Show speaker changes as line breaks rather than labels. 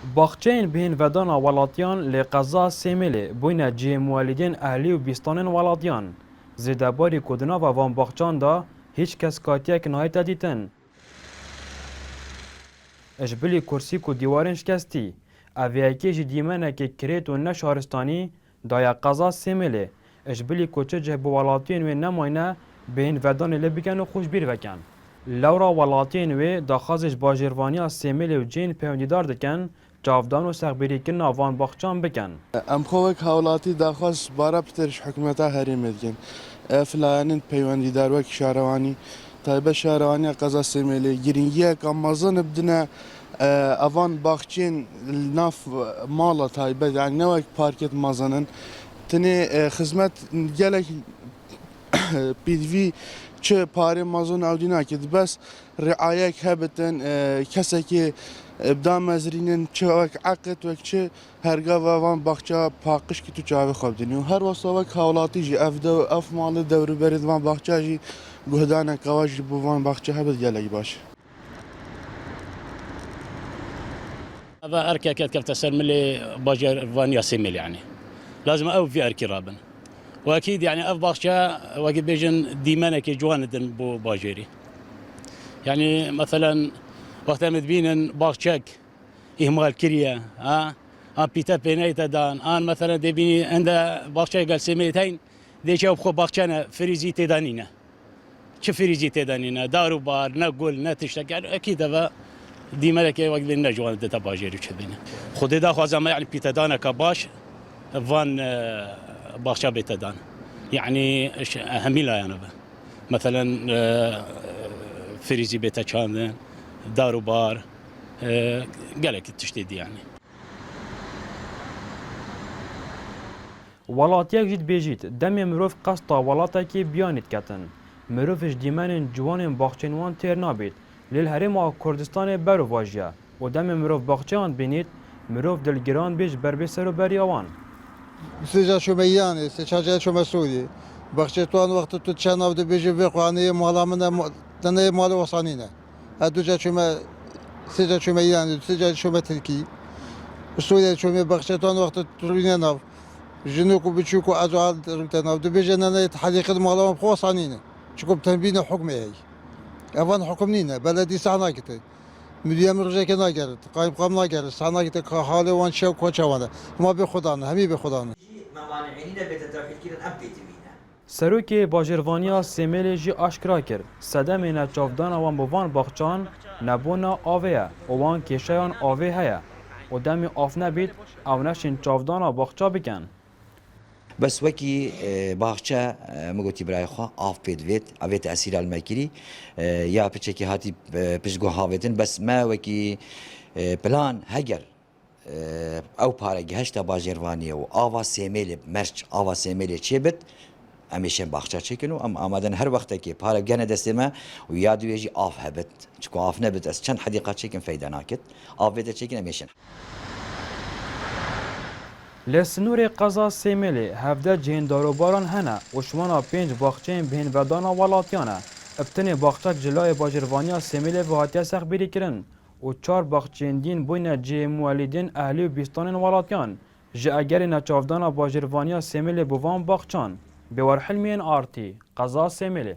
باخچهên bihînvedana welatiyan lê qeza Sêmêlê bûyne cihê walîdên ehlî û bîstanên welatiyan. Zêdebarî ku di nava van baxçan da hiç kes katiyek nayête dîtin. Ji bilî kursî ku dîwarên şikestî, eviyekê jî dîmenekê kirêt û ne şaristanî daye qeza Sêmêlê. Ji bilî ku çi cih bi welatiyên wê nemayne bihînvedanê lê bikin û xweşbîr vekin. Lewra welatiyên wê daxwazê ji bajêrvaniya Sêmêlê û cihên peyndîdar dikin çavdan û sexbîrîkirina van baxçan bikin.
Em xwe wek hawlatî daxwaz bara piter ji hikûmeta herêmê dikin. Filayanên peywendîdar wek şarewanî, taybet şarewaniya qeza Sêmêlê girîngiyeka mezin bidine evan baxçeyên nav mala taybet yani ne wek parkên mezinin tenê xizmet gelek pîdivî çi parê mezin ew dî nake dibes riayek hebitin kesekê بدا مزرینن چه وک عقد وک چه هرگاه وان باغچه پاکش کی تو چاوی خواب دنی و هر واسه وک حوالاتی جی اف مال دور برید وان باغچه جی گهدان کواج بو وان باغچه هبد گلی باش.
هذا أركي كيف تسلم لي باجر فانيا سيميل يعني لازم أو في أركي رابن وأكيد يعني أف باغشة وقت بيجن ديمانة كي جواندن بو باجري يعني مثلا وقت مدبين باغشك إهمال كريا أن بيتا بينيتا دان أن مثلا دبيني عند باغشة قال سيميتين دي شاف خو باغشنا فريزي تدانينا شو فريزي تدانينا دارو بار نقول نتشتك يعني أكيد هذا دي ملكة وقت بينا جوان دتا باجيري كذينا خدي دا خوازا ما يعني بيتا دانا كباش فان باغشة بيتا دان يعني أهميلا يعني مثلا فريزي بيتا كان دارو بار قالك التشديد يعني
Welatiyek jî dibêjît demê mirov qesta welatekê biyanî diketin. Mirov ji dîmenên ciwanên baxçeyên wan têr nabêt. Lê li Herêma Kurdistanê ber û vajiye û demê mirov baxçeyan bînît, mirov dilgiran bê ji ber bê seroberîya wan.
Sıca şumeyanê, sıcaca şume Sûrî. Baxçe tuan wextê tu çenav dibêjî vê xwaneyê mala min tenê mala wesanîne. Duca şume sıca şumeyanê, sıca şume Tirkî. Sûriye şume baxçe tuan wextê turîne nav. Jinûk û biçûk û ezual rûte nav. Dibêje nenê tehedîqî mala wan xwe wesanîne. Çiqû tenbîne hukmê hey. Evan hukum nîne, beledî sahna kite. Müdiyem rojeke nagerit, kayıpkam nagerit, sahna kite hale wan şev koçavane. Ama be xudanı, hemî be xudanı.
Serokê bajêrvaniya Sêmêlê jî aşkira kir, sedemên çavdana wan bi van baxçan nebûna avê ye û wan kêşeyan avê heye û demê av nebît ew neşên çavdana baxça bikin.
بس وكي باغچه مگوتی برای خو آف پیدویت اویت اسیر المکری یا پچکی هاتی پشگو هاویتن بس ما وكي پلان هگر او پاره گهشت باجروانی و آوا سیمیل مرچ آوا سیمیل چیبت امیشن باغچه چکنو ام آمدن هر وقت که پاره گنه دستما و یادو یجی آف هبت چکو آف نبت از چند حدیقه چکن فایده ناکت آفیت چکن امیشن
Li Sinûrê qeza Sêmêlê hevdeh cihên darobaran hene û şimana pênc baxçeyên bihînvedana welatiyan e. Evtinê baxçek ji layê bajêrvaniya Sêmêlê ve hatiye sexbîrîkirin û çar baxçeyên dîn bûyne cihê walîdên ehlî û bîstanên welatiyan ji egerê neçavdana bajêrvaniya Sêmêlê bi van baxçan. Bêwerhilmiyên Artî, qeza Sêmêlê.